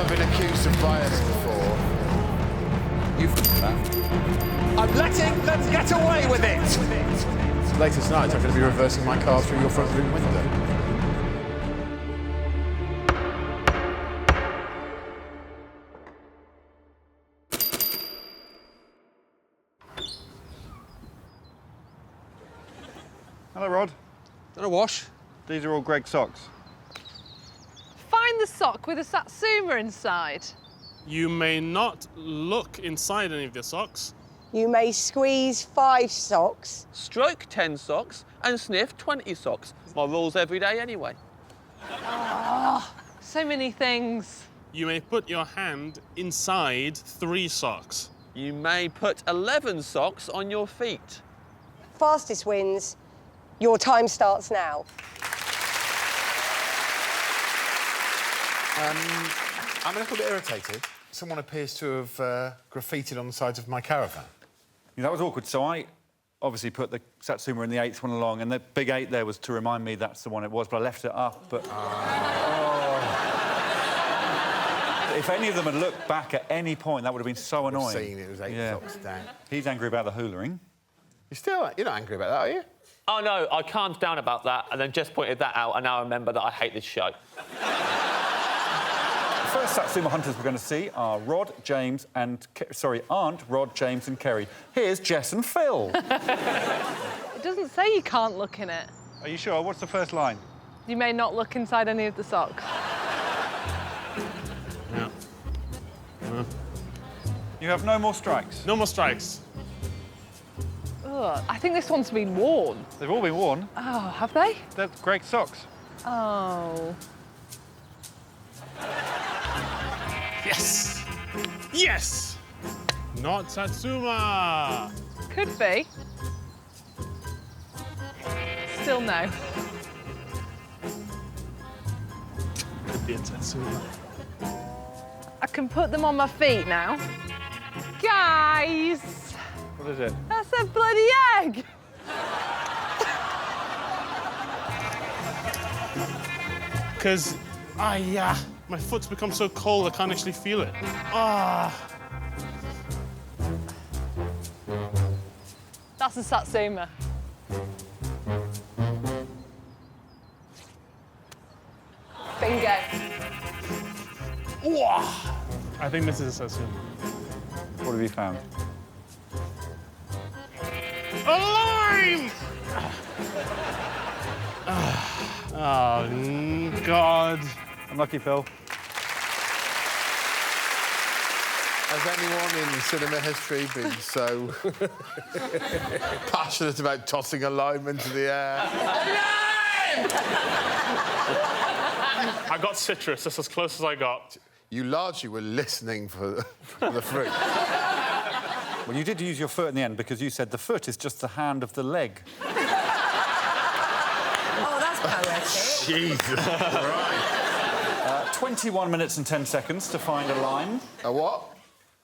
been accused of bias before. You've... I'm letting them get away with it! Later tonight, I'm going to be reversing my car through your front room window. Hello, Rod. Done a wash? These are all Greg's socks. Find the sock with a satsuma inside. You may not look inside any of the socks. You may squeeze 5 socks. Stroke 10 socks and sniff 20 socks. My rules every day anyway. Oh, so many things. You may put your hand inside 3 socks. You may put 11 socks on your feet. Fastest wins. Your time starts now. I'm a little bit irritated. Someone appears to have graffitied on the sides of my caravan. Yeah, that was awkward. So I obviously put the satsuma in the 8th one along, and the big 8 there was to remind me that's the one it was, but I left it up. But if any of them had looked back at any point, that would have been so annoying. I've seen it was 8 socks down. He's angry about the hoolering. You're not angry about that, are you? Oh, no, I calmed down about that and then just pointed that out, and now I remember that I hate this show. The first satsuma hunters we're going to see are Rod, James and... aren't Rod, James and Kerry. Here's Jess and Phil. It doesn't say you can't look in it. Are you sure? What's the first line? You may not look inside any of the socks. Yeah. You have no more strikes. No more strikes. Ugh, I think this one's been worn. They've all been worn. Oh, have they? They're Greg's socks. Oh. Yes! Yes! Not satsuma! Could be. Still no. Could be a satsuma. I can put them on my feet now. Guys! What is it? That's a bloody egg! Because my foot's become so cold I can't actually feel it. Ah. That's a satsuma. Bingo. I think this is a satsuma. What have you found? A line! Oh, God. Unlucky, Phil. Has anyone in cinema history been so passionate about tossing a lime into the air? I got citrus. That's as close as I got. You largely were listening for the fruit. Well, you did use your foot in the end because you said the foot is just the hand of the leg. Oh, that's poetic. Jesus. Right. 21 minutes and 10 seconds to find a line. A what?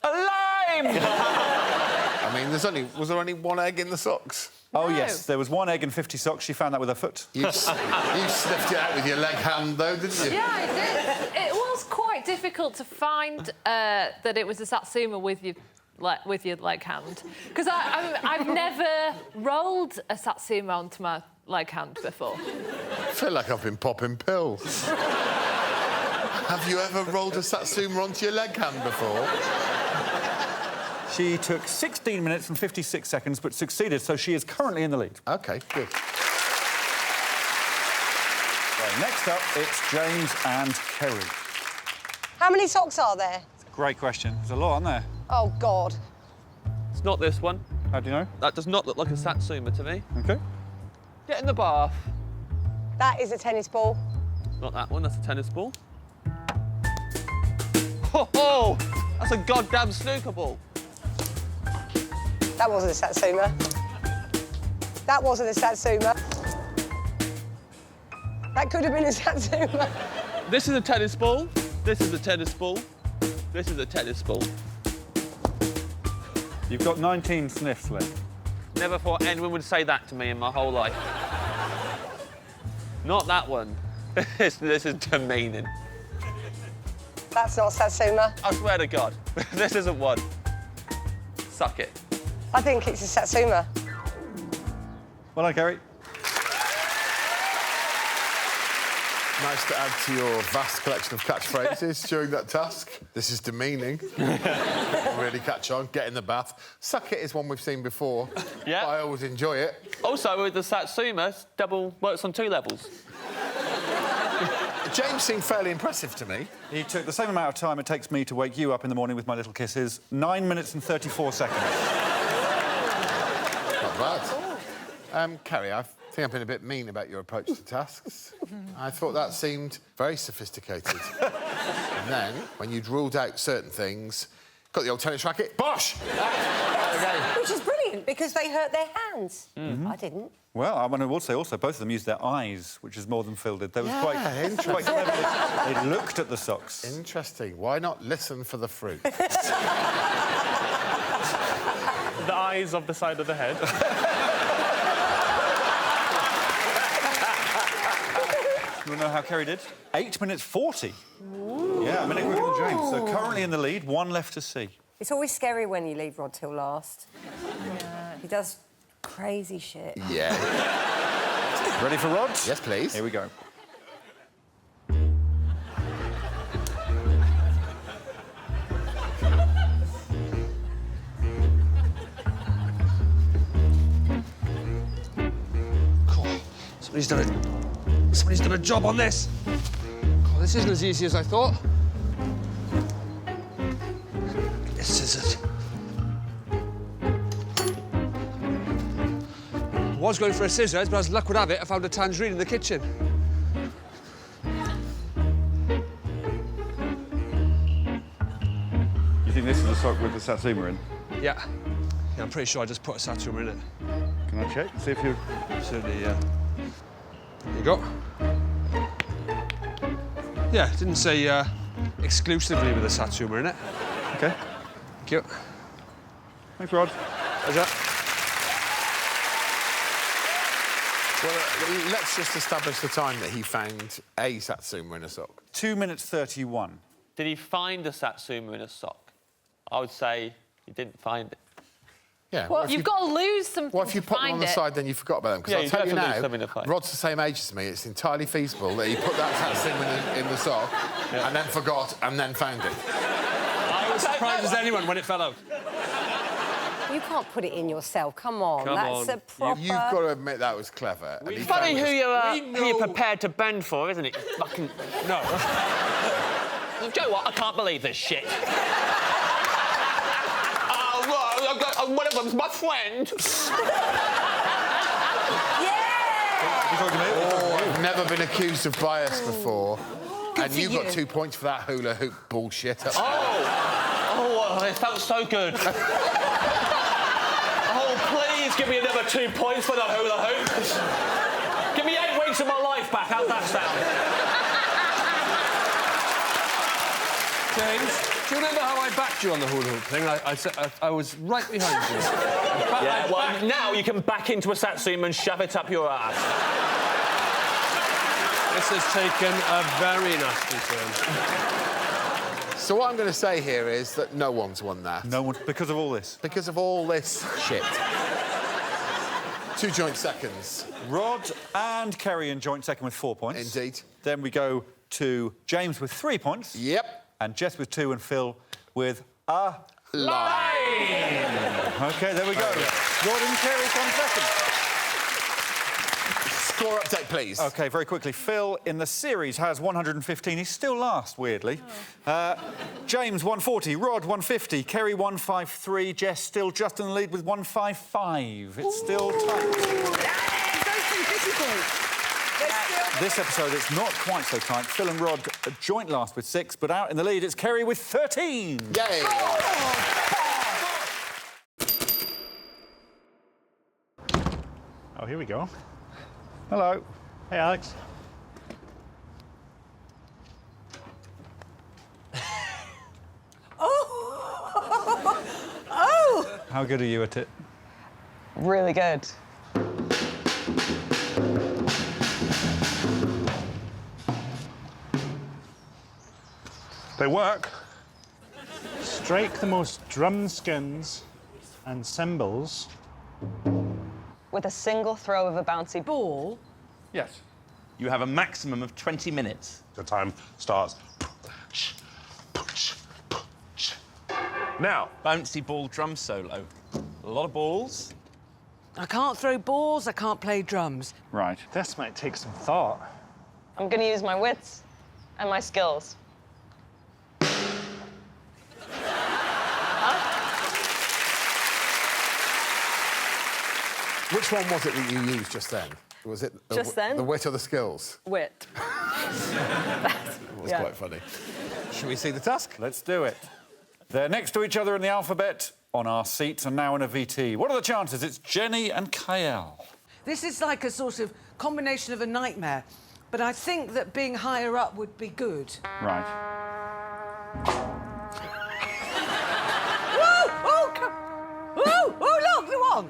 A lime! I mean, was there only one egg in the socks? Oh, yes, there was 1 egg and 50 socks. She found that with her foot. You sniffed it out with your leg hand, though, didn't you? Yeah, I did. It was quite difficult to find that it was a satsuma with your leg hand, because I've never rolled a satsuma onto my leg hand before. I feel like I've been popping pills. Have you ever rolled a satsuma onto your leg hand before? She took 16 minutes and 56 seconds, but succeeded, so she is currently in the lead. OK, good. Well, next up, it's James and Kerry. How many socks are there? Great question. There's a lot on there. Oh, God. It's not this one. How do you know? That does not look like a satsuma to me. OK. Get in the bath. That is a tennis ball. Not that one, that's a tennis ball. Ho-ho! That's a goddamn snooker ball. That wasn't a satsuma. That wasn't a satsuma. That could have been a satsuma. This is a tennis ball. This is a tennis ball. This is a tennis ball. You've got 19 sniffs left. Never thought anyone would say that to me in my whole life. Not that one. This is demeaning. That's not Satsuma. I swear to God, this isn't one. Suck it. I think it's a Satsuma. Well done, Kerry. Nice to add to your vast collection of catchphrases during that task. This is demeaning. Really catch on. Get in the bath. Suck it is one we've seen before. Yeah. I always enjoy it. Also, with the Satsuma, double works on 2 levels. James seemed fairly impressive to me. He took the same amount of time it takes me to wake you up in the morning with my little kisses. 9 minutes and 34 seconds. Not bad. Kerry, I think I've been a bit mean about your approach to tasks. I thought that seemed very sophisticated. And then, when you'd ruled out certain things, got the old tennis racket, bosh! Okay. Which is brilliant, because they hurt their hands. I didn't. Well, I want to say also, both of them used their eyes, which is more than Phil did. They was quite interesting. clever. They looked at the socks. Interesting. Why not listen for the fruit? The eyes of the side of the head. You want to know how Kerry did? 8 minutes 40. Ooh. Yeah, a minute quicker than James. So currently in the lead, 1 left to see. It's always scary when you leave Rod till last. He does crazy shit. Yeah. Ready for Rod? Yes, please. Here we go. Cool. Somebody's done a job on this. God, this isn't as easy as I thought. Get the scissors. I was going for a scissors, but as luck would have it, I found a tangerine in the kitchen. You think this is a sock with the Satsuma in? Yeah. Yeah, I'm pretty sure I just put a Satsuma in it. Can I check? See if you... Certainly, yeah. There you go. Yeah, it didn't say exclusively with a Satsuma in it. OK. Thank you. Thanks, Rod. How's that? Well, let's just establish the time that he found a Satsuma in a sock. 2 minutes 31. Did he find a Satsuma in a sock? I would say he didn't find it. Yeah. Well, you've got to lose something. What if you to put them find on the it? side, then you forgot about them? Because Yeah, I'll you tell you definitely lose something to now, find. Rod's the same age as me. It's entirely feasible that he put that Satsuma in the sock and then forgot and then found it. I was surprised as anyone when it fell out. You can't put it in yourself. Come on. Come That's on. a proper... You've got to admit that was clever. And he Funny found who this- you're prepared to bend for, isn't it? Fucking... No. Do you know what? I can't believe this shit. One of them's my friend. Oh, I've never been accused of bias before. And for you got you. 2 points for that hula hoop bullshit. Oh, it felt so good. Oh, please give me another 2 points for the hula hoop. Give me 8 weeks of my life back. How's that sound? James, do you remember how I backed you on the hula hoop thing? I was right behind you. Yeah, well, now you can back into a Satsuma and shove it up your ass. This has taken a very nasty turn. So what I'm going to say here is that no one's won that. No one... Because of all this. Because of all this shit. 2 joint seconds. Rod and Kerry in joint second with 4 points. Indeed. Then we go to James with 3 points. Yep. And Jess with 2 and Phil with a... Line. OK, there we go. Rod and Kerry 1 second. Score update, please. OK, very quickly. Phil, in the series, has 115. He's still last, weirdly. James, 140. Rod, 150. Kerry, 153. Jess still just in the lead with 155. It's still tight. This episode, it's not quite so tight. Phil and Rod are joint last with 6, but out in the lead, it's Kerry with 13. Yay! Oh, here we go. Hello. Hey, Alex. Oh! How good are you at it? Really good. They work. Strike the most drum skins and cymbals. With a single throw of a bouncy ball. Yes. You have a maximum of 20 minutes. The time starts. Now. Bouncy ball drum solo. A lot of balls. I can't throw balls, I can't play drums. Right. This might take some thought. I'm going to use my wits and my skills. Which one was it that you used just then? Was it Just then? the wit or the skills? Wit. It was quite funny. Shall we see the task? Let's do it. They're next to each other in the alphabet, on our seats, and now in a VT. What are the chances? It's Jenny and Kyle. This is like a sort of combination of a nightmare, but I think that being higher up would be good. Right. Whoa! Oh, come... Whoa! Oh, look, the one!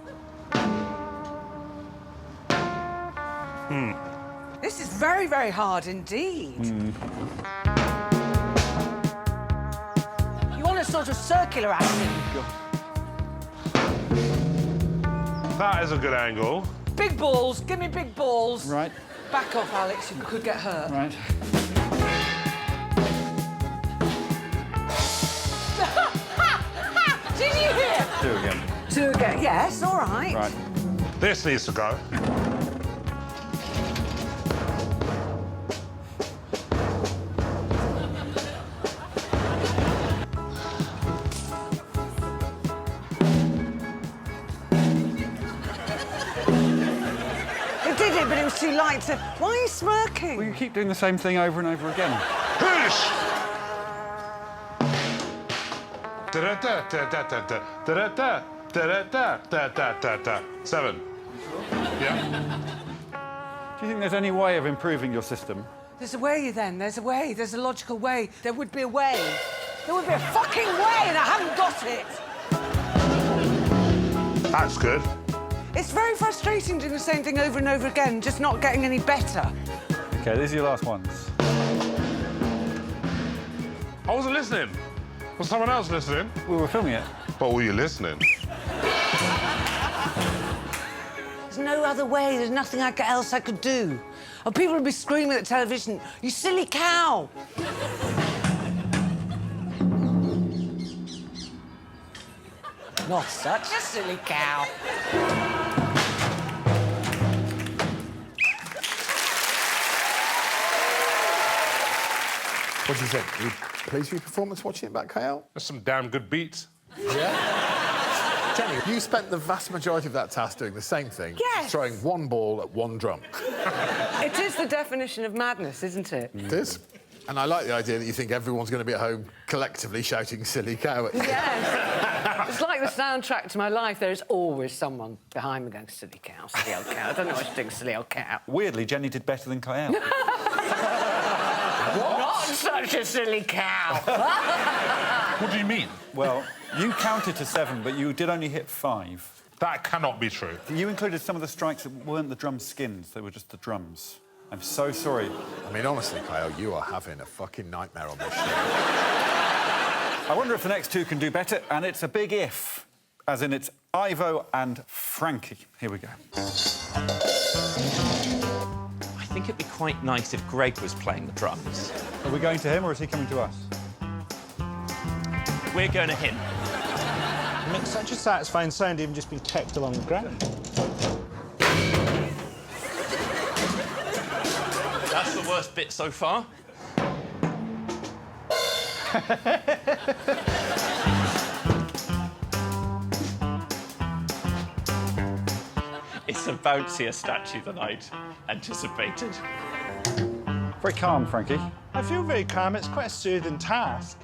This is very, very hard indeed. You want a sort of circular action. That is a good angle. Big balls, give me big balls. Right. Back off, Alex, you could get hurt. Right. Did you hear? Two again. Two again, yes, all right. Right. This needs to go. It did it, but it was too light to... Why are you smirking? Well, you keep doing the same thing over and over again. Push! Seven. Yeah. Do you think there's any way of improving your system? There's a way, then. There's a way. There's a logical way. There would be a way. There would be a fucking way, and I haven't got it. That's good. It's very frustrating doing the same thing over and over again, just not getting any better. OK, these are your last ones. I wasn't listening. Was someone else listening? We were filming it. But were you listening? There's no other way. There's nothing else I could do. And people would be screaming at television, "You silly cow!" Not such a silly cow. What do you think? Are you pleased with your performance watching it back, Kyle? There's some damn good beats. Yeah? Jenny, you spent the vast majority of that task doing the same thing. Yes. Throwing one ball at one drum. It is the definition of madness, isn't it? It is. And I like the idea that you think everyone's going to be at home collectively shouting silly cow at you. Yes. It's like the soundtrack to my life. There is always someone behind me going, silly cow, silly old cow. I don't know what she's doing, silly old cow. Weirdly, Jenny did better than Kyle. Not such a silly cow. What do you mean? Well, you counted to 7, but you did only hit 5. That cannot be true. You included some of the strikes that weren't the drum skins, they were just the drums. I'm so sorry. I mean, honestly, Kyle, you are having a fucking nightmare on this show. I wonder if the next two can do better, and it's a big if, as in it's Ivo and Frankie. Here we go. I think it'd be quite nice if Greg was playing the drums. Are we going to him, or is he coming to us? We're going to him. It makes such a satisfying sound even just being kicked along the ground. That's the worst bit so far. It's a bouncier statue than I'd anticipated. Very calm, Frankie. I feel very calm. It's quite a soothing task.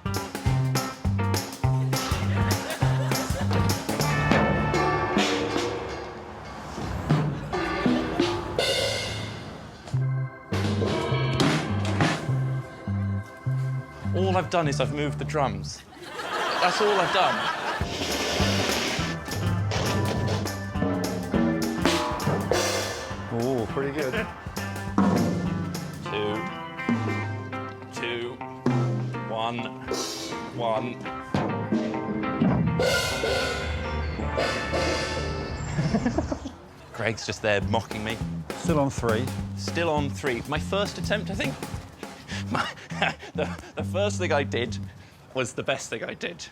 All I've done is I've moved the drums. That's all I've done. Oh, pretty good. 2, 1. 1. Greg's just there mocking me. Still on 3. Still on 3. My first attempt, I think. The first thing I did was the best thing I did.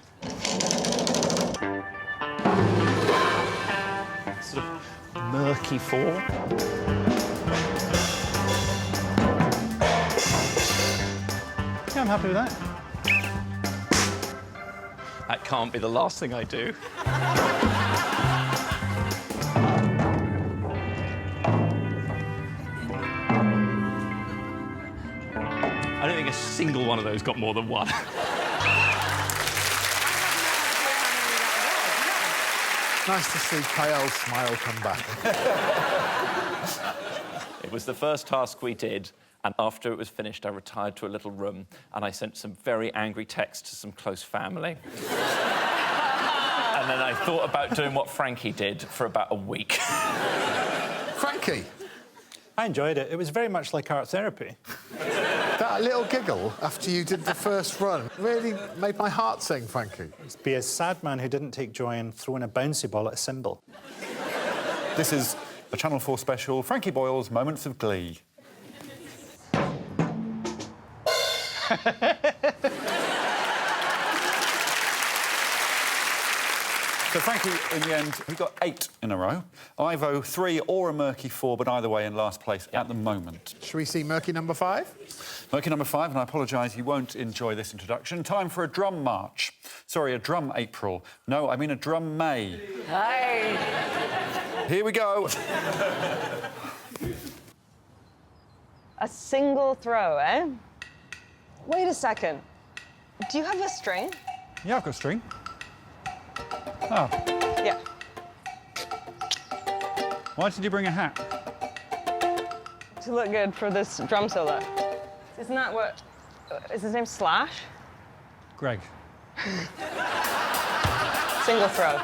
Sort of murky 4. Yeah, I'm happy with that. That can't be the last thing I do. I don't think a single one of those got more than 1. Nice to see Kayle's smile come back. It was the first task we did, and after it was finished, I retired to a little room and I sent some very angry texts to some close family. And then I thought about doing what Frankie did for about a week. Frankie? I enjoyed it. It was very much like art therapy. That little giggle after you did the first run really made my heart sing, Frankie. Be a sad man who didn't take joy in throwing a bouncy ball at a cymbal. This is a Channel 4 special, Frankie Boyle's Moments of Glee. So Frankie, in the end, he got 8 in a row. Ivo, 3 or a murky 4, but either way in last place at the moment. Should we see murky number 5? Murky number 5, and I apologise, you won't enjoy this introduction. Time for a drum march. Sorry, a drum April. No, I mean a drum May. Hey! Here we go. A single throw, eh? Wait a second. Do you have a string? Yeah, I've got a string. Oh. Yeah. Why did you bring a hat? To look good for this drum solo. Isn't that what... Is his name Slash? Greg. Single throw.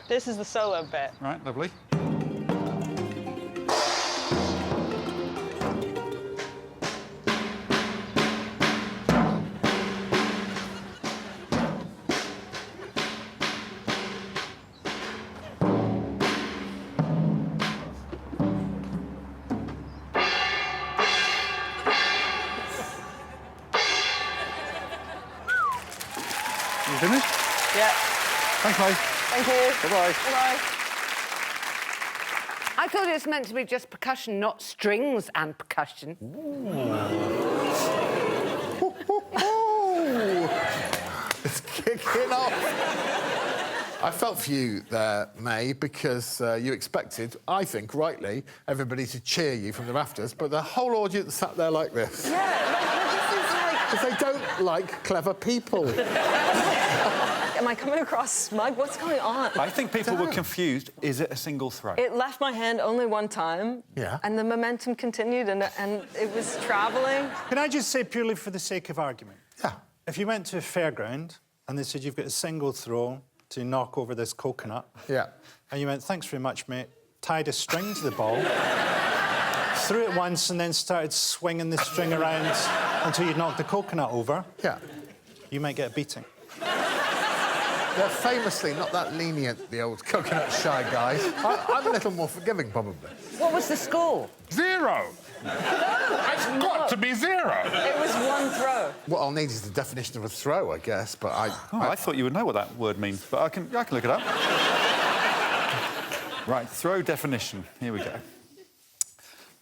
This is the solo bit. Right, lovely. You finished? Yeah. Thanks, mate. Thank you. Bye-bye. Bye-bye. I thought it was meant to be just percussion, not strings and percussion. It's kicking off. I felt for you there, May, because you expected, I think, rightly, everybody to cheer you from the rafters, but the whole audience sat there like this. Yeah, this is like... Because they don't like clever people. Am I coming across smug? What's going on? I think people were confused. Is it a single throw? It left my hand only one time. Yeah. And the momentum continued, and it was travelling. Can I just say, purely for the sake of argument? Yeah. If you went to a fairground and they said you've got a single throw to knock over this coconut... Yeah. And you went, thanks very much, mate, tied a string to the ball, threw it once and then started swinging the string around until you'd knocked the coconut over... Yeah. You might get a beating. They're famously not that lenient, the old coconut shy guys. I'm a little more forgiving, probably. What was the score? 0. It's got to be 0. It was one throw. What I'll need is the definition of a throw, I guess, but I thought you would know what that word means, but I can look it up. Right, throw definition. Here we go.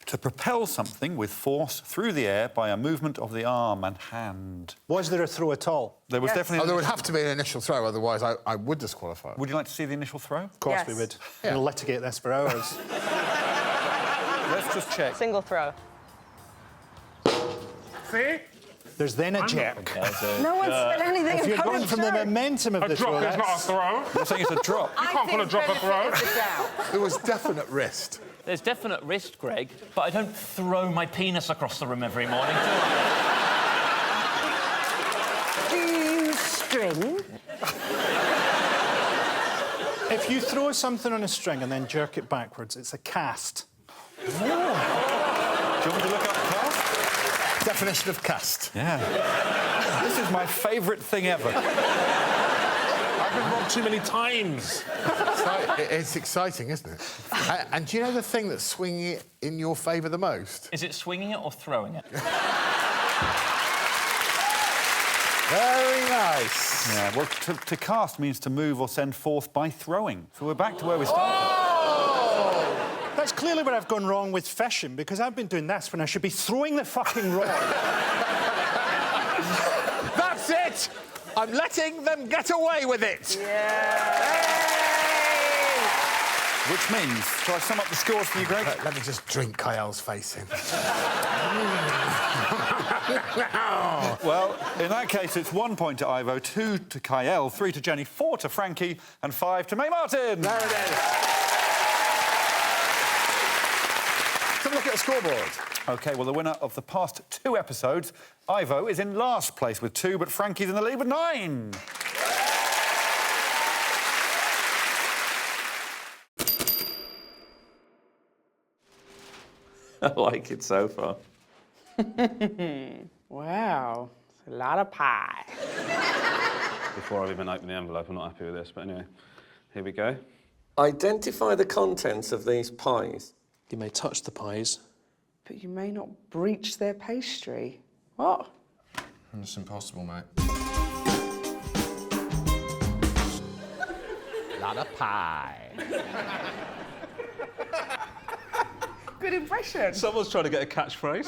To propel something with force through the air by a movement of the arm and hand. Was there a throw at all? There was definitely... Oh, there would have to be an initial throw, otherwise I would disqualify it. Would you like to see the initial throw? Of course we would. Yeah. We'll litigate this for hours. Let's just check. Single throw. See? There's then a jerk. No one said anything If you're about going a from the jerk. momentum of A the drop throw... is not a throw. You're saying it's a drop. You can't call a drop a throw. There was definite wrist. There's definite wrist, Greg, but I don't throw my penis across the room every morning, do I? Do you use string? If you throw something on a string and then jerk it backwards, it's a cast. Do you want me to look up cast? Definition of cast. Yeah. This is my favourite thing ever. I've been robbed too many times. It's exciting, isn't it? And do you know the thing that's swinging it in your favour the most? Is it swinging it or throwing it? Very nice. Yeah, well, to cast means to move or send forth by throwing. So we're back to where we started. Oh! That's clearly where I've gone wrong with fishing, because I've been doing this when I should be throwing the fucking rod. That's it! I'm letting them get away with it! Which means, shall I sum up the scores for you, Greg? Let me just drink Kyle's face in. Well, in that case, it's 1 point to Ivo, 2 to Kyle, 3 to Jenny, 4 to Frankie, and 5 to May Martin. There it is. Let's have a look at the scoreboard. OK, well, the winner of the past 2 episodes, Ivo, is in last place with 2, but Frankie's in the lead with 9. I like it so far. Wow, it's a lot of pie. Before I've even opened the envelope, I'm not happy with this, but anyway, here we go. Identify the contents of these pies. You may touch the pies. But you may not breach their pastry. What? It's impossible, mate. Lot of pie. Good impression. Someone's trying to get a catchphrase.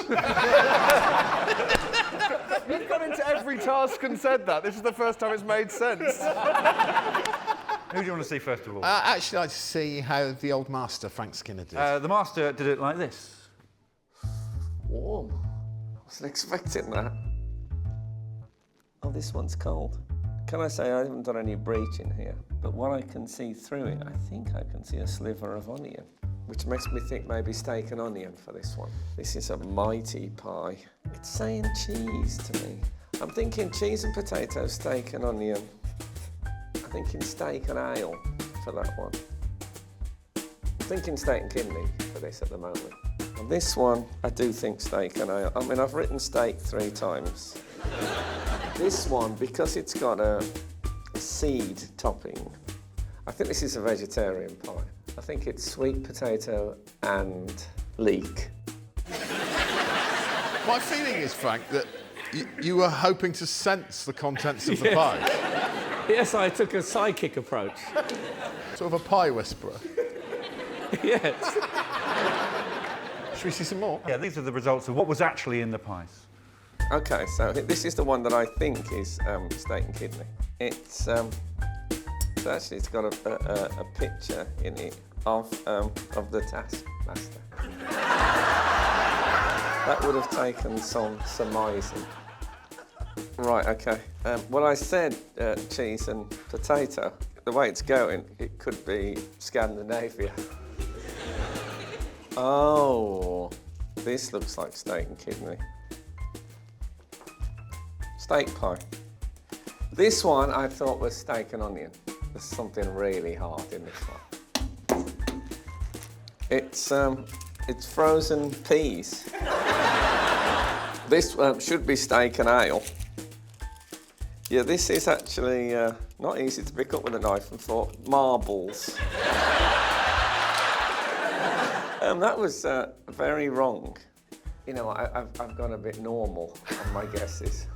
You've gone into every task and said that. This is the first time it's made sense. Who do you want to see first of all? Actually, I'd like to see how the old master, Frank Skinner, did. The master did it like this. Warm. Wasn't expecting that. Oh, this one's cold. Can I say I haven't done any breaching here, but what I can see through it, I think I can see a sliver of onion, which makes me think maybe steak and onion for this one. This is a mighty pie. It's saying cheese to me. I'm thinking cheese and potato, steak and onion. I'm thinking steak and ale for that one. I'm thinking steak and kidney for this at the moment. On this one, I do think steak and ale. I mean, I've written steak 3 times. This one, because it's got a seed topping, I think this is a vegetarian pie. I think it's sweet potato and leek. My feeling is, Frank, that you were hoping to sense the contents of the pie. Yes, I took a psychic approach. Sort of a pie whisperer. Yes. Should we see some more? Yeah, these are the results of what was actually in the pies. OK, so this is the one that I think is steak and kidney. It's actually, it's got a picture in it of the Taskmaster. That would have taken some surmising. Right, OK. Well, I said cheese and potato. The way it's going, it could be Scandinavia. Oh, this looks like steak and kidney. Steak pie. This one I thought was steak and onion. There's something really hard in this one. It's frozen peas. This should be steak and ale. Yeah, this is actually not easy to pick up with a knife and fork. Marbles. That was very wrong. You know, I've gone a bit normal on my guesses.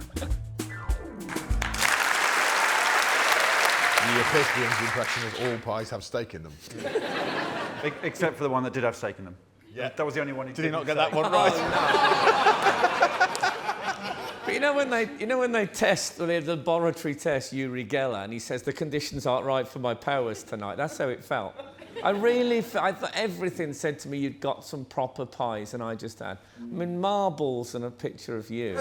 You appear to be under the impression that all pies have steak in them. Except for the one that did have steak in them. Yeah. That was the only one he Did he not get say. that one right? But you know when they test the laboratory test Uri Geller, and he says the conditions aren't right for my powers tonight. That's how it felt. I thought everything said to me you'd got some proper pies, and I just had. I mean, marbles and a picture of you.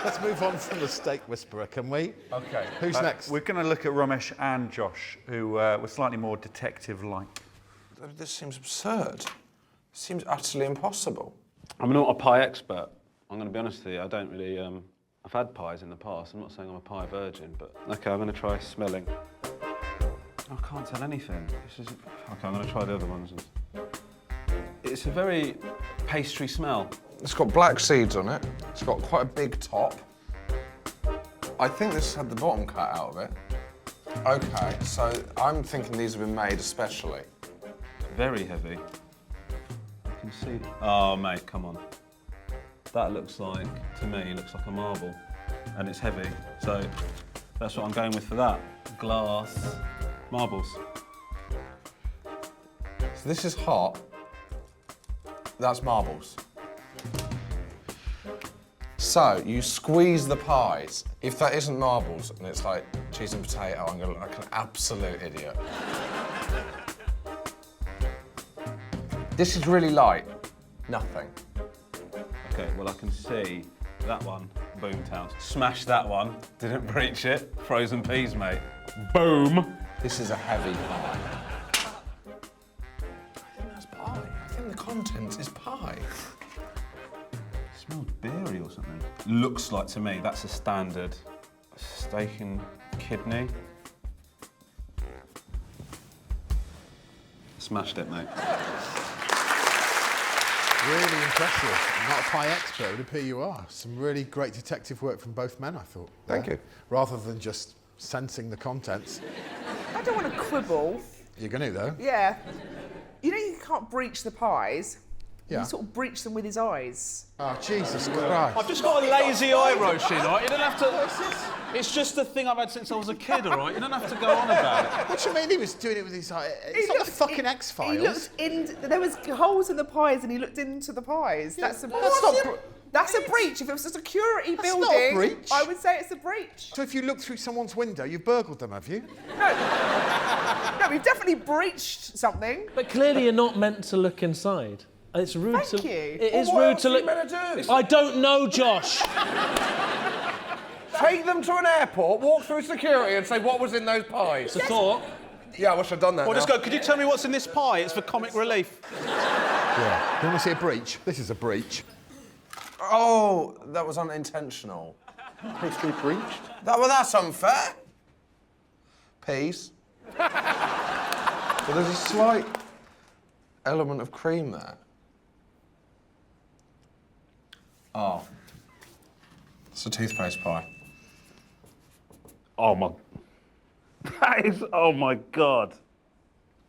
Let's move on from the steak whisperer, can we? OK. Who's next? We're going to look at Romesh and Josh, who were slightly more detective-like. This seems absurd. It seems utterly impossible. I'm not a pie expert. I'm going to be honest with you. I don't really... I've had pies in the past. I'm not saying I'm a pie virgin, but... OK, I'm going to try smelling. I can't tell anything. This is... OK, I'm going to try the other ones. It's a very pastry smell. It's got black seeds on it. It's got quite a big top. I think this had the bottom cut out of it. OK, so I'm thinking these have been made especially. Very heavy. I can see... Oh, mate, come on. That looks like, to me, looks like a marble. And it's heavy, so that's what I'm going with for that. Glass marbles. So this is hot. That's marbles. So you squeeze the pies. If that isn't marbles and it's like cheese and potato, I'm gonna look like an absolute idiot. This is really light. Nothing. OK, well, I can see that one, boomtown. Smashed that one, didn't breach it. Frozen peas, mate. Boom. This is a heavy pie. I think that's pie. I think the contents is pie. It smells beery or something. Looks like, to me, that's a standard steak and kidney. Smashed it, mate. Really impressive. Not a pie expert, but here you are. Some really great detective work from both men, I thought. Thank you. Rather than just sensing the contents. I don't want to quibble. You're going to, though. Yeah. You know you can't breach the pies. Yeah. You sort of breach them with his eyes. Oh, Jesus Christ. I've just got a lazy eye, Roisin, all right? You don't have to... It's just a thing I've had since I was a kid, all right? You don't have to go on about it. What do you mean he was doing it with his eye? It's not the fucking X-Files. He looked in... There was holes in the pies and he looked into the pies. Yeah, That's a breach. If it was a security building, not a breach. I would say it's a breach. So if you look through someone's window, you've burgled them, have you? No, we've definitely breached something. But clearly you're not meant to look inside. It's rude Thank to... you. It Well, is what rude else to are you look... meant to do? I don't know, Josh. Take them to an airport, walk through security and say, what was in those pies? It's a thought. Yeah, I wish I'd done that Well, now. just go, could you tell me what's in this pie? It's for comic relief. Yeah. You want to see a breach? This is a breach. Oh, that was unintentional. Pastry breached? Well, that's unfair. Peas. But there's a slight element of cream there. Oh. It's a toothpaste pie. Oh, my... That is... Oh, my God.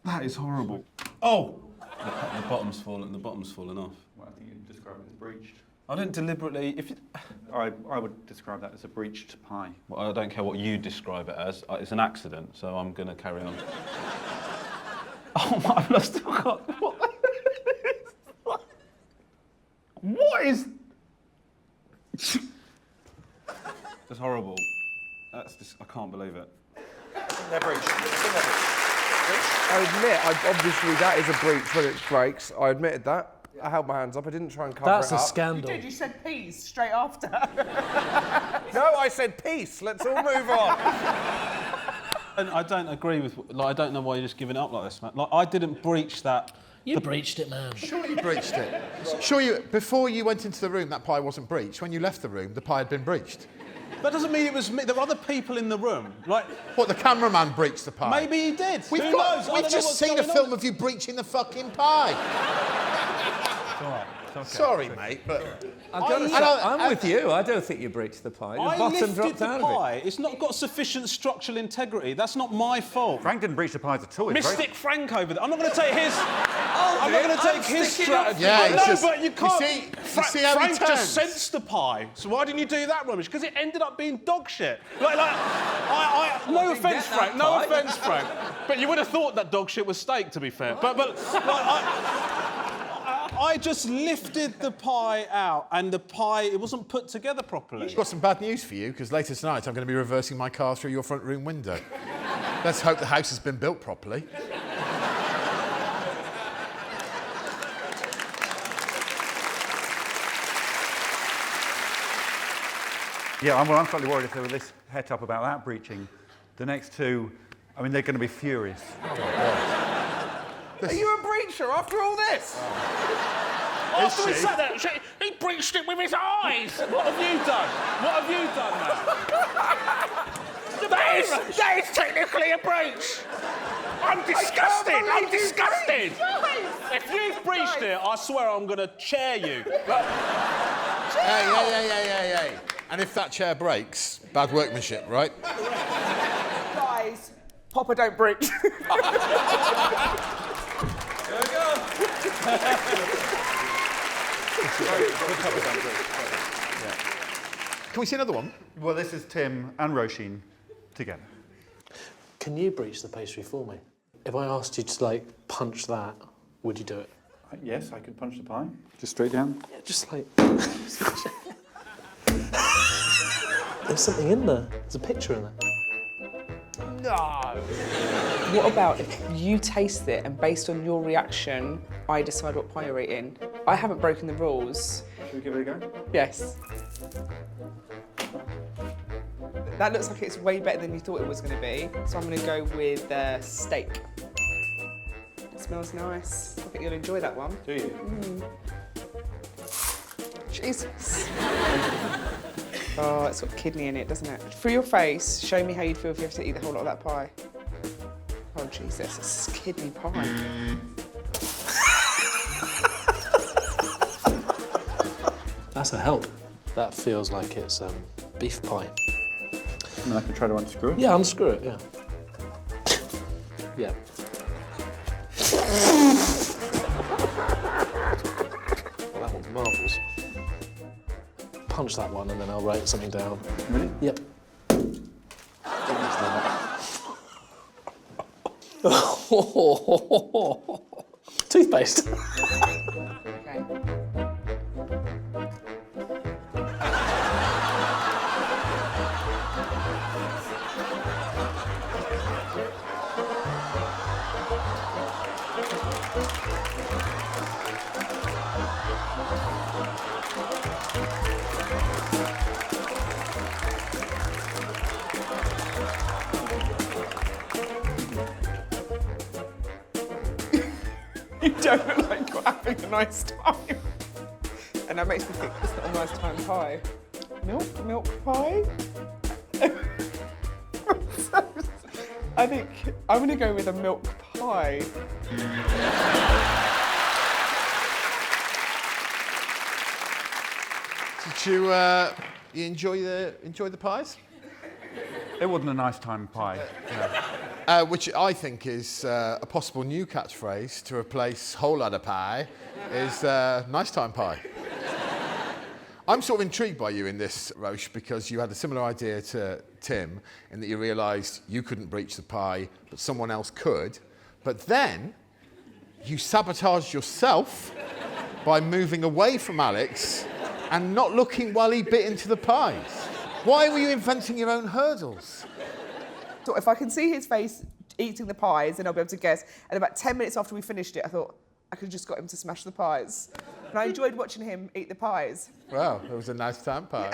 That is horrible. Oh! The bottom's fallen. The bottom's fallen off. Well, I think you describe it as breached. I didn't deliberately... If you... I would describe that as a breached pie. Well, I don't care what you describe it as. It's an accident, so I'm going to carry on. Oh, my... I've still got... What is... That's horrible. That's just... I can't believe it. They're breached. I admit, obviously that is a breach when it breaks. I admitted that. I held my hands up. I didn't try and cover it up. That's a scandal. You did. You said peas straight after. No, I said peace. Let's all move on. And I don't agree with... Like, I don't know why you're just giving it up like this, man. Like, I didn't breach that... You breached it, man. Sure you breached it. Sure you... Before you went into the room, that pie wasn't breached. When you left the room, the pie had been breached. That doesn't mean it was me. There were other people in the room. Like, what, the cameraman breached the pie? Maybe he did. We've Who knows? We've just seen a film of you breaching the fucking pie. It's all right. It's okay. Sorry, mate, but... I'm with you. I don't think you breached the pie. The I bottom lifted dropped the out pie. of it. It's not got sufficient structural integrity. That's not my fault. Frank didn't breach the pies at all. Mystic Frank over there. I'm not going to take his... I'm not going to take his strategy. Yeah, no, just, but you can't... You see how Frank he turns? just sensed the pie. So why didn't you do that, Romesh? Because it ended up being dog shit. No offence, Frank. No offence, Frank. But you would have thought that dog shit was steak, to be fair. But I just lifted the pie out, and the pie, it wasn't put together properly. I've got some bad news for you, because later tonight I'm going to be reversing my car through your front room window. Let's hope the house has been built properly. Yeah, I'm slightly worried if they were this het up about that breaching. The next two, I mean, they're going to be furious. Are you a breacher after all this? After he said that, he breached it with his eyes. What have you done? What have you done now? That is technically a breach. I'm disgusted! I'm disgusted! If you've breached it, I swear I'm going to chair you. Hey. And if that chair breaks, bad workmanship, right? Guys, Papa don't breach. Can we see another one? Well, this is Tim and Roisin together. Can you breach the pastry for me? If I asked you to, like, punch that, would you do it? Yes, I could punch the pie. Just straight down. Yeah, just like... There's something in there. There's a picture in there. No. What about if you taste it and based on your reaction, I decide what pie you're eating? I haven't broken the rules. Should we give it a go? Yes. That looks like it's way better than you thought it was going to be. So I'm going to go with steak. It smells nice. I think you'll enjoy that one. Do you? Jesus. Oh, it's got kidney in it, doesn't it? Through your face, show me how you'd feel if you have to eat the whole lot of that pie. Oh, Jesus, it's kidney pie. That's a help. That feels like it's beef pie. And then I can try to unscrew it? Yeah, unscrew it, yeah. Yeah. Well, that one's marvellous. Punch that one and then I'll write something down. Really? Yep. Toothpaste. Okay. You don't look like you're having a nice time. And that makes me think it's not a nice time pie. Milk pie? I think I'm going to go with a milk pie. Did you enjoy the pies? It wasn't a nice time pie. Which I think is a possible new catchphrase to replace whole lot of pie is nice time pie. I'm sort of intrigued by you in this, Roche, because you had a similar idea to Tim in that you realised you couldn't breach the pie, but someone else could. But then you sabotaged yourself by moving away from Alex and not looking while he bit into the pies. Why were you inventing your own hurdles? So if I can see his face eating the pies, then I'll be able to guess. And about 10 minutes after we finished it, I thought, I could have just got him to smash the pies. And I enjoyed watching him eat the pies. Well, it was a nice time pie.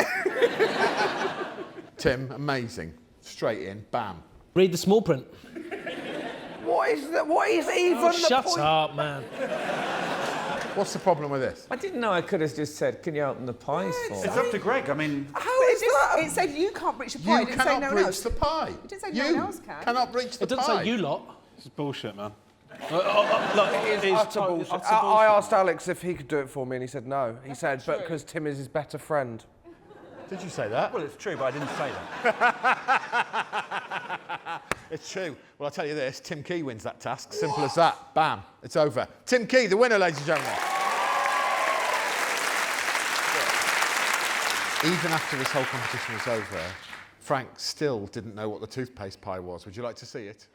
Tim, amazing. Straight in, bam. Read the small print. What is even Oh, the shut point? up, man. What's the problem with this? I didn't know I could have just said, can you open the pies for me? It's up to Greg, I mean... How is that? It said you can't breach the pie. You It didn't say cannot no one breach else. the pie. It didn't say no one else can. Cannot breach the It doesn't pie. say you lot. This is bullshit, man. Look, it is utter bullshit. I asked Alex if he could do it for me, and he said no. He said, but because Tim is his better friend. Did you say that? Well, it's true, but I didn't say that. It's true. Well, I'll tell you this, Tim Key wins that task. Simple as that. Bam. It's over. Tim Key, the winner, ladies and gentlemen. Even after this whole competition was over, Frank still didn't know what the toothpaste pie was. Would you like to see it?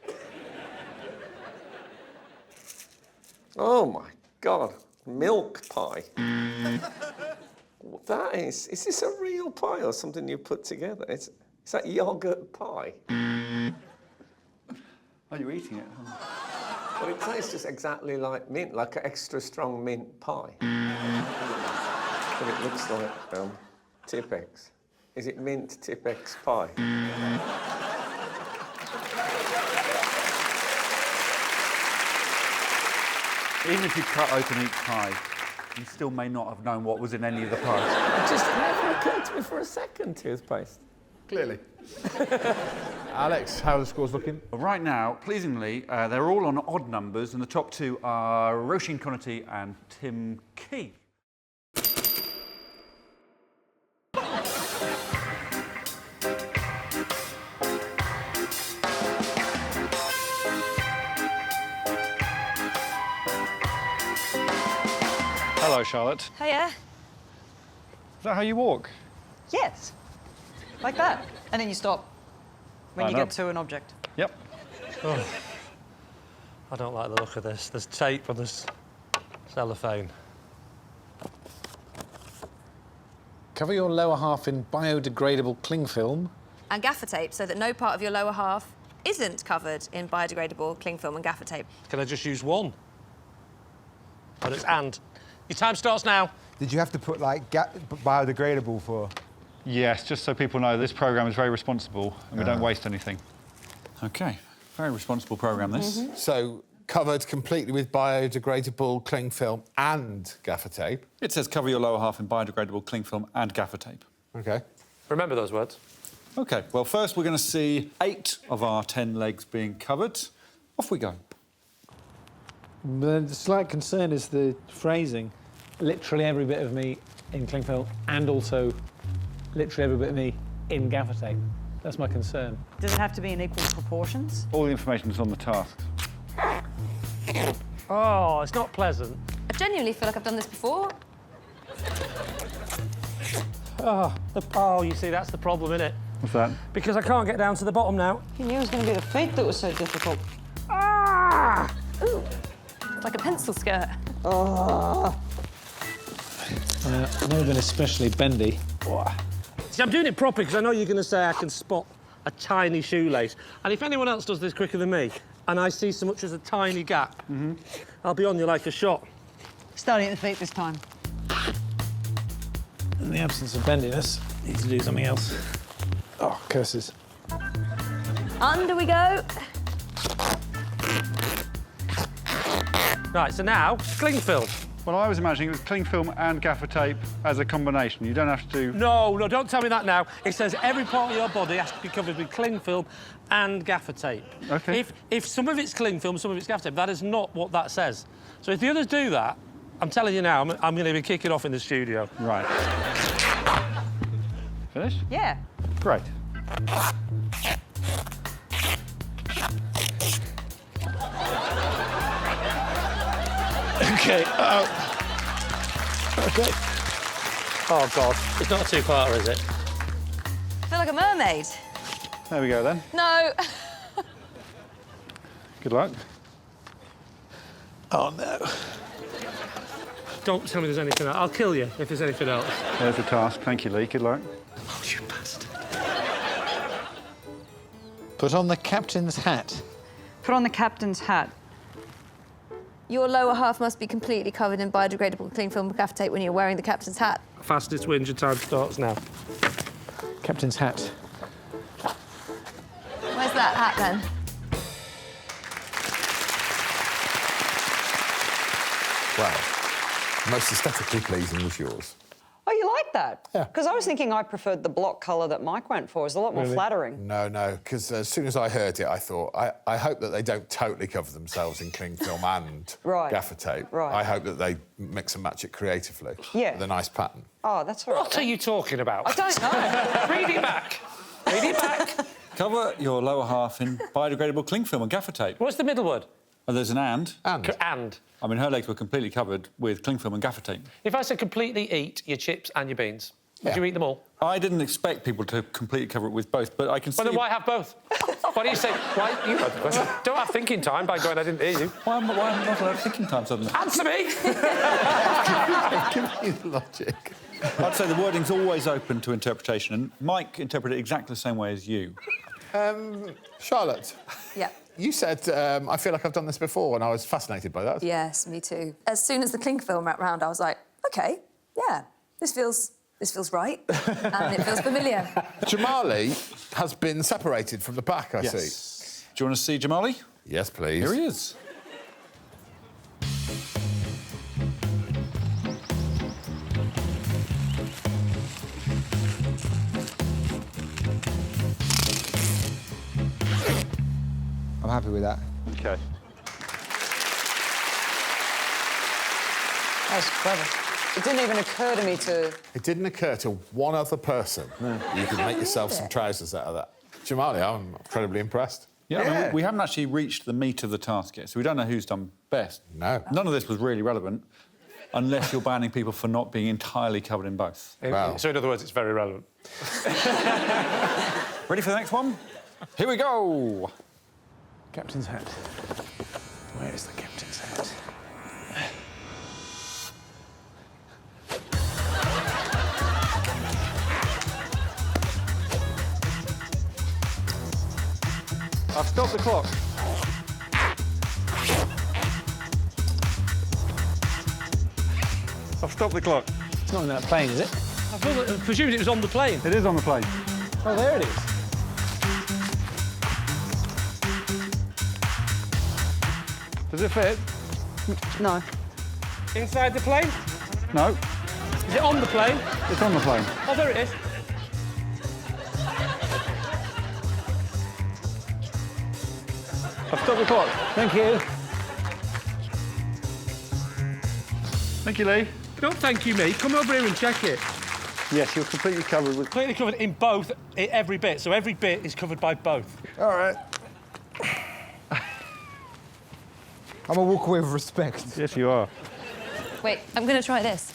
Oh my God, milk pie. That is this a real pie or something you put together? Is that yoghurt pie? Oh, you're eating it? Well, it tastes just exactly like mint, like an extra strong mint pie. But it looks like Tipex. Is it mint Tipex pie? Even if you cut open each pie, you still may not have known what was in any of the pies. It just never occurred to me for a second, toothpaste. Clearly. Alex, how are the scores looking? Right now, pleasingly, they're all on odd numbers, and the top two are Roisin Connaughty and Tim Key. Hello, Charlotte. Hiya. Is that how you walk? Yes. Like that. And then you stop when you Line get up. to an object. Yep. Oh, I don't like the look of this. There's tape on this cellophane. Cover your lower half in biodegradable cling film. And gaffer tape, so that no part of your lower half isn't covered in biodegradable cling film and gaffer tape. Can I just use one? But it's and. Your time starts now. Did you have to put, like, biodegradable for...? Yes, just so people know this programme is very responsible and we don't waste anything. OK, very responsible programme, this. So, covered completely with biodegradable cling film and gaffer tape. It says cover your lower half in biodegradable cling film and gaffer tape. OK. Remember those words. OK, well, first we're going to see 8 of our 10 legs being covered. Off we go. The slight concern is the phrasing. Literally every bit of me in cling film and also literally every bit of me in gaffer tape. That's my concern. Does it have to be in equal proportions? All the information is on the tasks. Oh, it's not pleasant. I genuinely feel like I've done this before. Oh, you see, that's the problem, innit? What's that? Because I can't get down to the bottom now. You knew it was going to be the feet that was so difficult. Ah! Ooh, it's like a pencil skirt. Oh. I've never been especially bendy. See, I'm doing it properly because I know you're going to say I can spot a tiny shoelace. And if anyone else does this quicker than me, and I see so much as a tiny gap, I'll be on you like a shot. Starting at the feet this time. In the absence of bendiness, need to do something else. Oh, curses. Under we go. Right, so now, cling film. Well, I was imagining it was cling film and gaffer tape as a combination. You don't have to do... No, don't tell me that now. It says every part of your body has to be covered with cling film and gaffer tape. OK. If some of it's cling film, some of it's gaffer tape, that is not what that says. So if the others do that, I'm telling you now, I'm going to be kicking off in the studio. Right. Finished? Yeah. Great. OK. OK. Oh, God. It's not a two-parter, is it? I feel like a mermaid. There we go, then. No. Good luck. Oh, no. Don't tell me there's anything else. I'll kill you if there's anything else. There's the task. Thank you, Lee. Good luck. Oh, you bastard. Put on the captain's hat. Put on the captain's hat. Your lower half must be completely covered in biodegradable cling film and gaffer tape when you're wearing the captain's hat. Fastest wins, your time starts now. Captain's hat. Where's that hat, then? Well, most aesthetically pleasing was yours. Oh, you like that? Yeah. Because I was thinking I preferred the block colour that Mike went for. It's a lot more flattering. No, because as soon as I heard it, I thought, I hope that they don't totally cover themselves in cling film and gaffer tape. Right. I hope that they mix and match it creatively. Yeah. With a nice pattern. Oh, that's all right. What are you talking about? I don't know. Read it back. Read it back. Cover your lower half in biodegradable cling film and gaffer tape. What's the middle word? Oh, there's an and. And. I mean, her legs were completely covered with cling film and gaffer tape. If I said completely eat your chips and your beans, would you eat them all? I didn't expect people to completely cover it with both, but I can see... Well, then why have both? Why do you say... Why... You know the question. Don't have thinking time by going, I didn't hear you. Why am I not allowed thinking time suddenly? Answer me! Give me the logic. I'd say the wording's always open to interpretation, and Mike interpreted it exactly the same way as you. Charlotte. Yeah. You said, I feel like I've done this before, and I was fascinated by that. Yes, me too. As soon as the cling film wrapped round, I was like, OK, yeah, this feels right, and it feels familiar. Jamali has been separated from the pack, I see. Do you want to see Jamali? Yes, please. Here he is. happy with that. OK. That's clever. It didn't even occur to me to... It didn't occur to one other person you could make yourself some trousers out of that. Jamali, I'm incredibly impressed. Yeah, I mean, we haven't actually reached the meat of the task yet, so we don't know who's done best. No. None of this was really relevant, unless you're banning people for not being entirely covered in both. Wow. So, in other words, it's very relevant. Ready for the next one? Here we go! Captain's hat. Where's the captain's hat? I've stopped the clock. I've stopped the clock. It's not on that plane, is it? I presumed it was on the plane. It is on the plane. Oh, there it is. Does it fit? No. Inside the plane? No. Is it on the plane? It's on the plane. Oh, there it is. I've stopped the clock. Thank you. Thank you, Lee. Don't thank you, me. Come over here and check it. Yes, you're completely covered with... Completely covered in both, every bit. So every bit is covered by both. All right. I'm gonna walk away with respect. Yes, you are. Wait, I'm going to try this.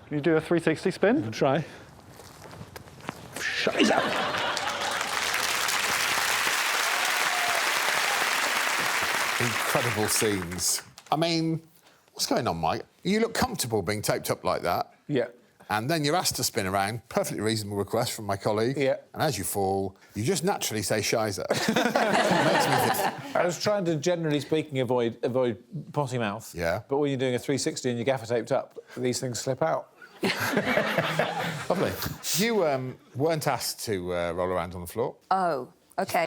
Can you do a 360 spin? Try. Shut up. Incredible scenes. I mean, what's going on, Mike? You look comfortable being taped up like that. Yeah. And then you're asked to spin around. Perfectly reasonable request from my colleague. Yeah. And as you fall, you just naturally say shizer. Makes me think. I was trying to, generally speaking, avoid potty mouth. Yeah. But when you're doing a 360 and your gaffer taped up, these things slip out. Lovely. You weren't asked to roll around on the floor. Oh, OK.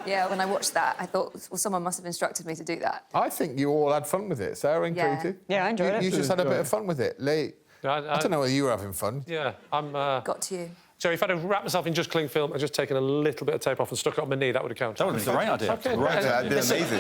Yeah, when I watched that, I thought, well, someone must have instructed me to do that. I think you all had fun with it, Sarah included. Yeah, I enjoyed it. You just had a bit of fun with it. Lee, I don't know whether you were having fun. Yeah, I'm... Got to you. So if I'd have wrapped myself in just cling film and just taken a little bit of tape off and stuck it on my knee, that would have counted. That would have been a great idea. Okay. Right. That'd been amazing.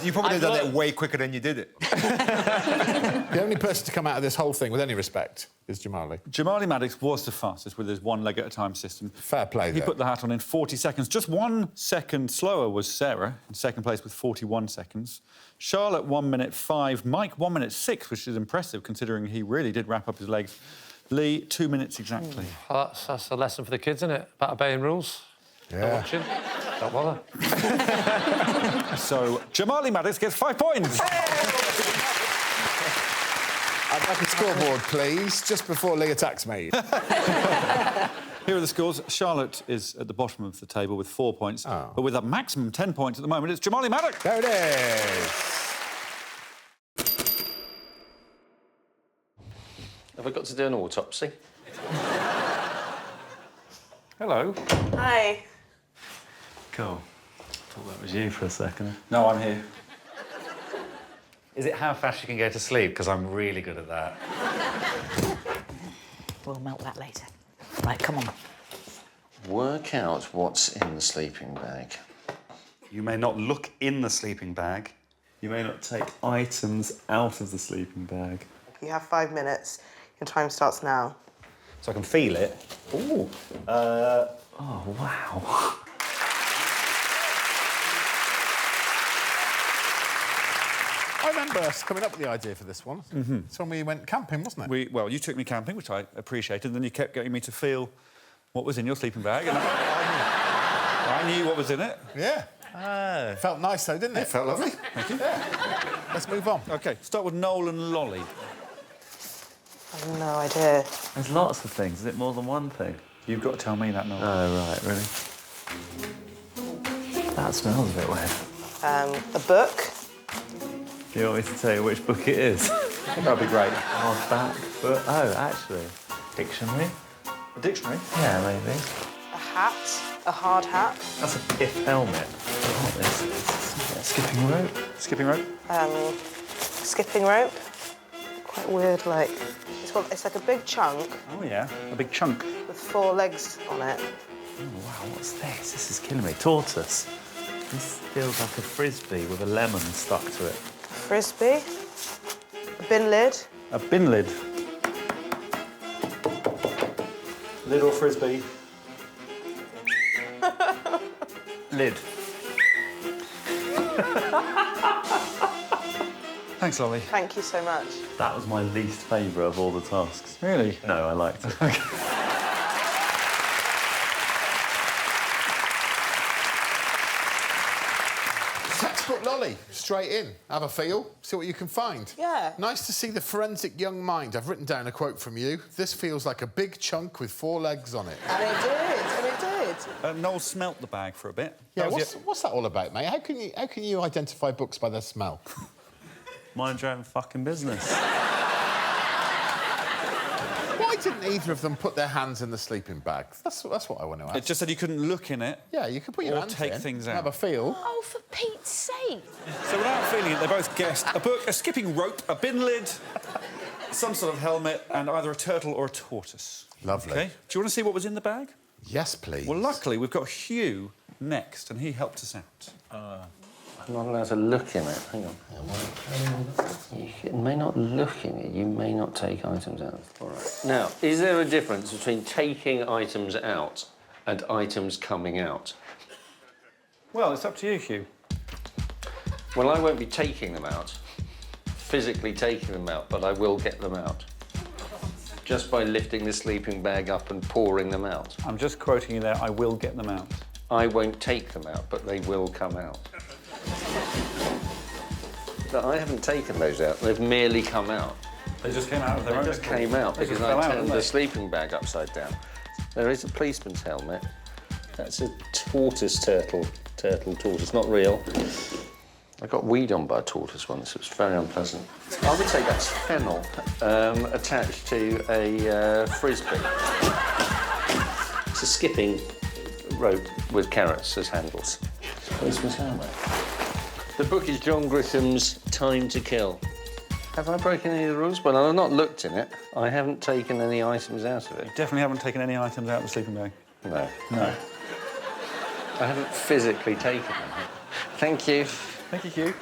You probably would have done it way quicker than you did it. The only person to come out of this whole thing with any respect is Jamali. Jamali Maddox was the fastest with his one leg at a time system. Fair play He there. put the hat on in 40 seconds. Just 1 second slower was Sarah, in second place with 41 seconds. Charlotte, 1 minute 5. Mike, 1 minute 6, which is impressive considering he really did wrap up his legs. Lee, 2 minutes exactly. Well, that's a lesson for the kids, isn't it? About obeying rules. Yeah. Not watching. Don't bother. So, Jamali Maddox gets 5 points. I'd like a scoreboard, please, just before Lee attacks me. Here are the scores. Charlotte is at the bottom of the table with 4 points, but with a maximum 10 points at the moment, it's Jamali Maddox. There it is. Have I got to do an autopsy? Hello. Hi. Cool. Thought that was you for a second. No, I'm here. Is it how fast you can go to sleep? Because I'm really good at that. We'll melt that later. Right, come on. Work out what's in the sleeping bag. You may not look in the sleeping bag. You may not take items out of the sleeping bag. You have 5 minutes. Your time starts now. So I can feel it. Ooh. Oh, wow. I remember us coming up with the idea for this one. Mm-hmm. It's when we went camping, wasn't it? Well, you took me camping, which I appreciated, and then you kept getting me to feel what was in your sleeping bag, and I knew what was in it. Yeah. Felt nice, though, didn't it? It felt lovely. Thank you. Yeah. Let's move on. OK, start with Noel and Lolly. I've no idea. There's lots of things. Is it more than one thing? You've got to tell me that, Noel. Oh, right, really? That smells a bit weird. A book. Do you want me to tell you which book it is? That'd be great. Hardback book. Oh, actually. Dictionary? A dictionary? Yeah, maybe. A hat. A hard hat. That's a pith helmet. What is this? Skipping rope? Skipping rope? Skipping rope. Quite weird, like... It's It's like a big chunk Oh, yeah, a big chunk. with 4 legs on it. Oh, wow, what's this? This is killing me. Tortoise. This feels like a frisbee with a lemon stuck to it. Frisbee. A bin lid. A bin lid. Lid or frisbee? Lid. Thanks, Lolly. Thank you so much. That was my least favourite of all the tasks. Really? No, I liked it. Textbook Lolly, straight in. Have a feel, see what you can find. Yeah. Nice to see the forensic young mind. I've written down a quote from you. This feels like a big chunk with 4 legs on it. And it did. Noel smelt the bag for a bit. Yeah, what's that all about, mate? How can you identify books by their smell? Mind your own fucking business. Why didn't either of them put their hands in the sleeping bag? That's what I want to ask. It just said you couldn't look in it. Yeah, you could put your or hands take in, things out. have a feel. Oh, for Pete's sake. So without feeling it, they both guessed a book, a skipping rope, a bin lid, some sort of helmet, and either a turtle or a tortoise. Lovely. Okay. Do you want to see what was in the bag? Yes, please. Well, luckily, we've got Hugh next, and he helped us out. I'm not allowed to look in it. Hang on. You may not look in it. You may not take items out. All right. Now, is there a difference between taking items out and items coming out? Well, it's up to you, Hugh. Well, I won't be taking them out, physically taking them out, but I will get them out. Just by lifting the sleeping bag up and pouring them out. I'm just quoting you there, I will get them out. I won't take them out, but they will come out. But I haven't taken those out, they've merely come out. They just came out of their own. They just came out They because just fell I out, turned didn't the they? sleeping bag upside down. There is a policeman's helmet. That's a tortoise tortoise, not real. I got weed on by a tortoise once, it was very unpleasant. I would say that's fennel attached to a frisbee. It's a skipping rope with carrots as handles. It's a policeman's helmet. The book is John Grisham's Time to Kill. Have I broken any of the rules? Well, I've not looked in it. I haven't taken any items out of it. Definitely haven't taken any items out of the sleeping bag. No. No. I haven't physically taken them. Thank you. Thank you, Hugh.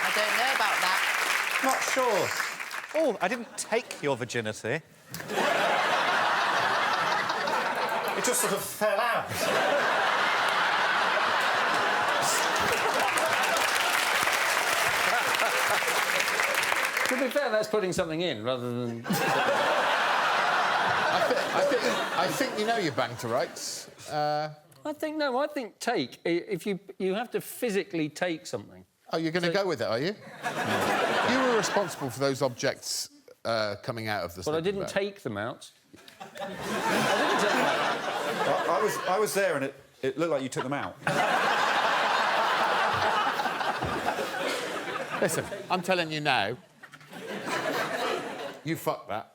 I don't know about that. Not sure. Oh, I didn't take your virginity. It just sort of fell out. To be fair, that's putting something in rather than... I think you know your banter rights. I think take. If you have to physically take something. Oh, you're going to go with it, are you? You were responsible for those objects coming out of the But I sleeping didn't bag. take them out. I was there and it looked like you took them out. Listen, I'm telling you now, you fuck that.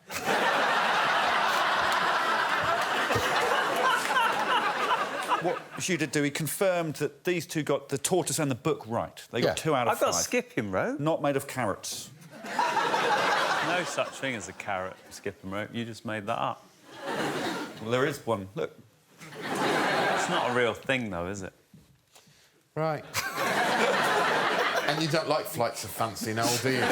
What Hugh did do, he confirmed that these two got the tortoise and the book right. They got 2 out of 5. I've got skipping rope. Not made of carrots. No such thing as a carrot skipping rope. You just made that up. Well, there is one. Look. It's not a real thing, though, is it? Right. And you don't like flights of fancy, Noel, do you?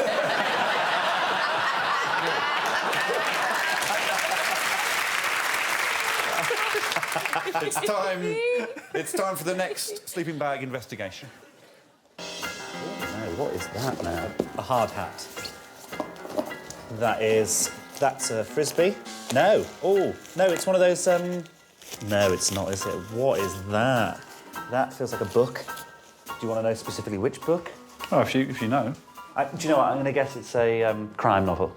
It's time for the next sleeping bag investigation. No, what is that now? A hard hat. That's a frisbee. No. Oh, no, it's one of those, No, it's not, is it? What is that? That feels like a book. Do you want to know specifically which book? Oh, if you know. Do you know what? I'm going to guess it's a crime novel.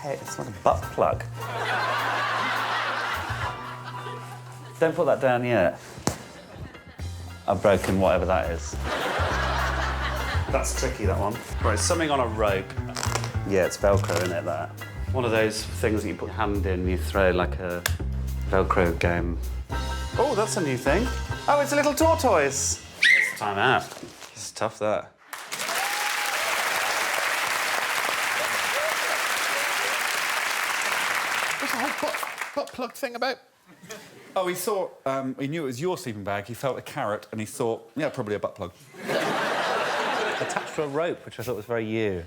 Hey, it's like a butt plug. Don't put that down yet. I've broken whatever that is. That's tricky, that one. Right, something on a rope. Yeah, it's Velcro, isn't it, that? One of those things that you put hand in, you throw like a Velcro game. Oh, that's a new thing. Oh, it's a little tortoise. Time out. This is tough, that. What's the whole butt plug thing about? Oh, he thought, he knew it was your sleeping bag, he felt a carrot, and he thought, yeah, probably a butt plug. Attached to a rope, which I thought was very you.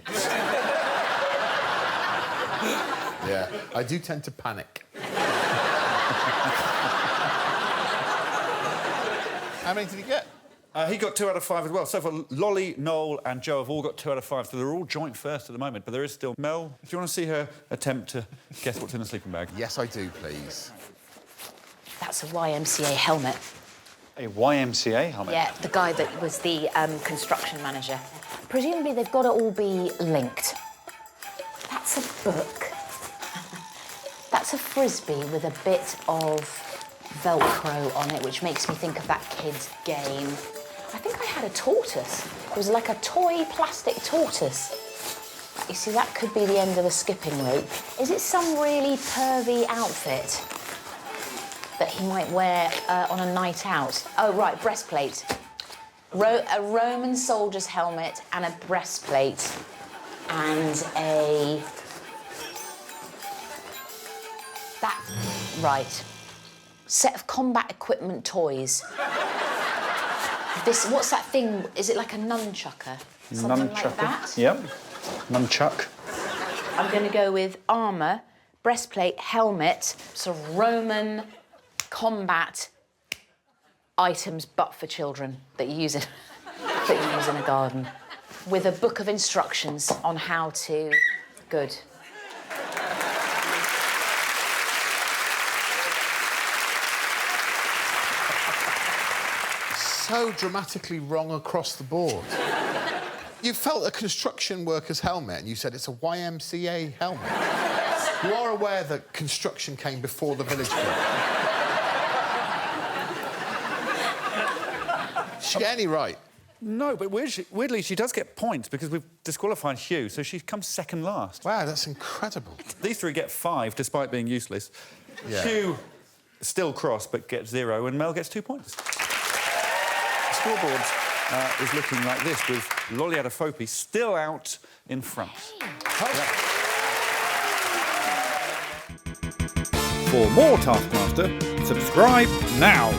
Yeah, I do tend to panic. How many did he get? He got 2 out of 5 as well. So far, Lolly, Noel and Joe have all got 2 out of 5, so they're all joint first at the moment, but there is still Mel. Do you want to see her attempt to guess what's in the sleeping bag? Yes, I do, please. That's a YMCA helmet. A YMCA helmet? Yeah, the guy that was the construction manager. Presumably they've got to all be linked. That's a book. That's a frisbee with a bit of Velcro on it, which makes me think of that kid's game. I think I had a tortoise. It was like a toy plastic tortoise. You see, that could be the end of a skipping rope. Is it some really pervy outfit that he might wear on a night out? Oh, right, breastplate. A Roman soldier's helmet and a breastplate and a... Right. Set of combat equipment toys. What's that thing? Is it like a nunchucker? Something like that? Yep. Nunchuck. I'm going to go with armour, breastplate, helmet, sort of Roman combat items, but for children that you use in a garden, with a book of instructions on how to. Good. So dramatically wrong across the board. You felt a construction worker's helmet and you said it's a YMCA helmet. You are aware that construction came before the village club. Did she get any right? No, but weirdly, she does get points because we've disqualified Hugh, so she comes second last. Wow, that's incredible. These 3 get 5, despite being useless. Yeah. Hugh still cross, but gets 0, and Mel gets 2 points. The scoreboard is looking like this, with Lolly Adafopy still out in front. Hey. For more Taskmaster, subscribe now.